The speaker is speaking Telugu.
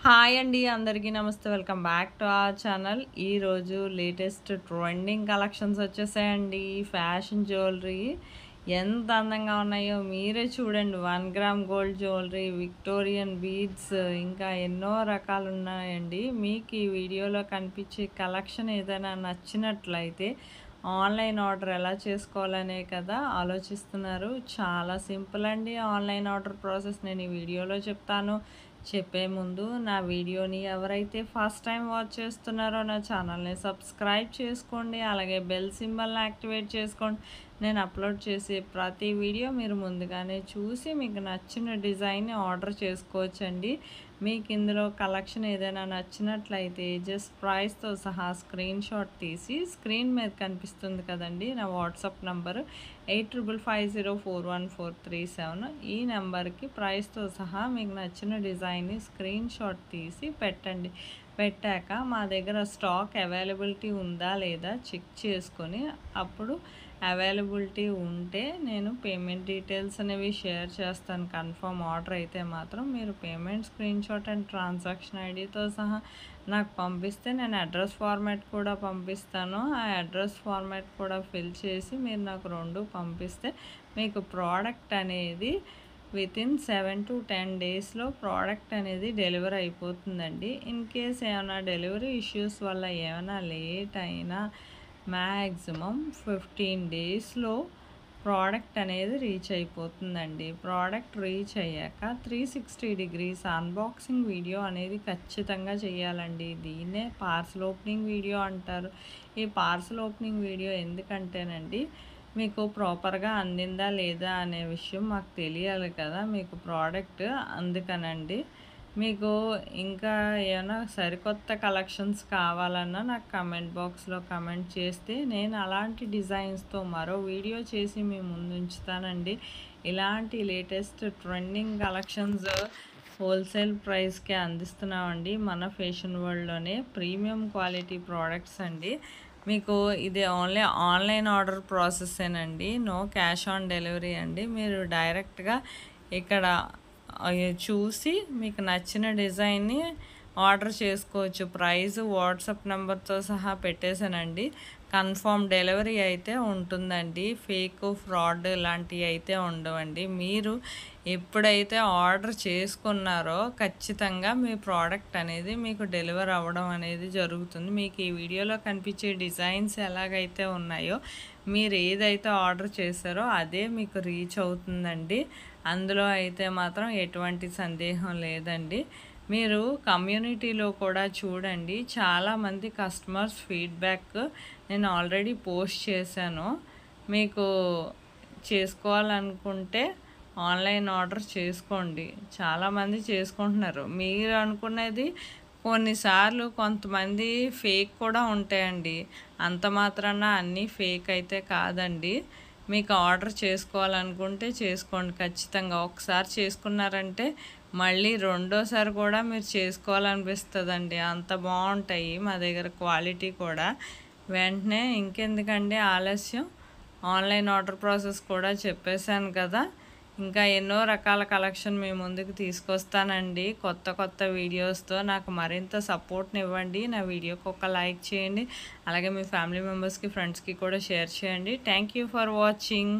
హాయ్ అండి అందరికీ నమస్తే. Welcome back to our channel. ఈరోజు లేటెస్ట్ ట్రెండింగ్ కలెక్షన్స్ వచ్చేసాయండి. ఫ్యాషన్ జ్యువెలరీ ఎంత అందంగా ఉన్నాయో మీరే చూడండి. 1 gram gold jewellery, Victorian beads, ఇంకా ఎన్నో రకాలు ఉన్నాయండి. మీకు ఈ వీడియోలో కనిపించే కలెక్షన్ ఏదైనా నచ్చినట్లయితే ఆన్లైన్ ఆర్డర్ ఎలా చేసుకోవాలనే కదా ఆలోచిస్తున్నారు. చాలా సింపుల్ అండి ఆన్లైన్ ఆర్డర్ ప్రాసెస్. నేను ఈ వీడియోలో చెప్తాను. చెప్పే ముందు నా వీడియోని ఎవరైతే ఫస్ట్ టైం వాచ్ చేస్తున్నారో నా ఛానల్ని సబ్స్క్రైబ్ చేసుకోండి. అలాగే బెల్ సింబల్ని యాక్టివేట్ చేసుకోండి. నేను అప్లోడ్ చేసే ప్రతి వీడియో మీరు ముందుగానే చూసి మీకు నచ్చిన డిజైన్ని ఆర్డర్ చేసుకోవచ్చండి. మీకు ఇందులో కలెక్షన్ ఏదైనా నచ్చినట్లయితే జస్ట్ ప్రైస్తో సహా స్క్రీన్ షాట్ తీసి స్క్రీన్ మీద కనిపిస్తుంది కదండి నా వాట్సాప్ నంబరు 8550414437. ఈ నెంబర్కి ప్రైస్తో సహా మీకు నచ్చిన డిజైన్ని స్క్రీన్ షాట్ తీసి పెట్టండి. పెట్టాక మా దగ్గర స్టాక్ అవైలబిలిటీ ఉందా లేదా చెక్ చేసుకొని అప్పుడు అవైలబిలిటీ ఉంటే నేను పేమెంట్ డీటెయిల్స్ అనేవి షేర్ చేస్తాను. కన్ఫర్మ్ ఆర్డర్ అయితే మాత్రం మీరు payment screen shot and transaction ఐడితో సహా నాకు పంపిస్తే నేను అడ్రస్ ఫార్మాట్ కూడా పంపిస్తాను. ఆ అడ్రస్ ఫార్మాట్ కూడా ఫిల్ చేసి మీరు నాకు 2 పంపిస్తే మీకు ప్రోడక్ట్ అనేది వితిన్ 7 to 10 డేస్లో ప్రోడక్ట్ అనేది డెలివరీ అయిపోతుందండి. ఇన్ కేస్ ఏమైనా డెలివరీ ఇష్యూస్ వల్ల ఏమైనా లేట్ అయినా మ్యాక్సిమం 15 డేస్లో ప్రోడక్ట్ అనేది రీచ్ అయిపోతుందండి. ప్రోడక్ట్ రీచ్ అయ్యాక 360 degrees అన్బాక్సింగ్ వీడియో అనేది ఖచ్చితంగా చేయాలండి. దీన్నే పార్సల్ ఓపెనింగ్ వీడియో అంటారు. ఈ పార్సల్ ఓపెనింగ్ వీడియో ఎందుకంటేనండి మీకు ప్రాపర్గా అందిందా లేదా అనే విషయం మాకు తెలియాలి కదా మీకు ప్రోడక్ట్, అందుకనండి. మీకు ఇంకా ఏమైనా సరికొత్త కలెక్షన్స్ కావాలన్నా నాకు కమెంట్ బాక్స్లో కమెంట్ చేస్తే నేను అలాంటి డిజైన్స్తో మరో వీడియో చేసి మీ ముందు ఉంచుతానండి. ఇలాంటి లేటెస్ట్ ట్రెండింగ్ కలెక్షన్స్ హోల్సేల్ ప్రైస్కే అందిస్తున్నామండి. మన ఫ్యాషన్ వరల్డ్లోనే ప్రీమియం క్వాలిటీ ప్రోడక్ట్స్ అండి. మీకు ఇది ఓన్లీ ఆన్లైన్ ఆర్డర్ ప్రాసెసేనండి. నో క్యాష్ ఆన్ డెలివరీ అండి. మీరు డైరెక్ట్గా ఇక్కడ చూసి మీకు నచ్చిన డిజైన్ని ఆర్డర్ చేసుకోవచ్చు. ప్రైస్ వాట్సాప్ నెంబర్తో సహా పెట్టేశానండి. కన్ఫర్మ్ డెలివరీ అయితే ఉంటుందండి. ఫేక్ ఫ్రాడ్ ఇలాంటివి అయితే ఉండవండి. మీరు ఎప్పుడైతే ఆర్డర్ చేసుకున్నారో ఖచ్చితంగా మీ ప్రోడక్ట్ అనేది మీకు డెలివర్ అవ్వడం అనేది జరుగుతుంది. మీకు ఈ వీడియోలో కనిపించే డిజైన్స్ ఎలాగైతే ఉన్నాయో మీరు ఏదైతే ఆర్డర్ చేశారో అదే మీకు రీచ్ అవుతుందండి. అందులో అయితే మాత్రం ఎటువంటి సందేహం లేదండి. మీరు కమ్యూనిటీలో కూడా చూడండి, చాలామంది కస్టమర్స్ ఫీడ్బ్యాక్ నేను ఆల్రెడీ పోస్ట్ చేశాను. మీకు చేసుకోవాలనుకుంటే ఆన్లైన్ ఆర్డర్ చేసుకోండి. చాలామంది చేసుకుంటున్నారు. మీరు అనుకునేది కొన్నిసార్లు కొంతమంది ఫేక్ కూడా ఉంటాయండి. అంత మాత్రాన అన్నీ ఫేక్ అయితే కాదండి. మీకు ఆర్డర్ చేసుకోవాలనుకుంటే చేసుకోండి ఖచ్చితంగా. ఒకసారి చేసుకున్నారంటే మళ్ళీ రెండోసారి కూడా మీరు చేసుకోవాలనిపిస్తుందండి. అంత బాగుంటాయి మా దగ్గర క్వాలిటీ కూడా. వెంటనే ఇంకెందుకండి ఆలస్యం, ఆన్లైన్ ఆర్డర్ ప్రాసెస్ కూడా చెప్పేశాను కదా. ఇంకా ఎన్నో రకాల కలెక్షన్ మీ ముందుకు తీసుకొస్తానండి కొత్త కొత్త వీడియోస్తో. నాకు మరింత సపోర్ట్ని ఇవ్వండి. నా వీడియోకి ఒక లైక్ చేయండి. అలాగే మీ ఫ్యామిలీ మెంబర్స్కి, ఫ్రెండ్స్కి కూడా షేర్ చేయండి. Thank you for watching.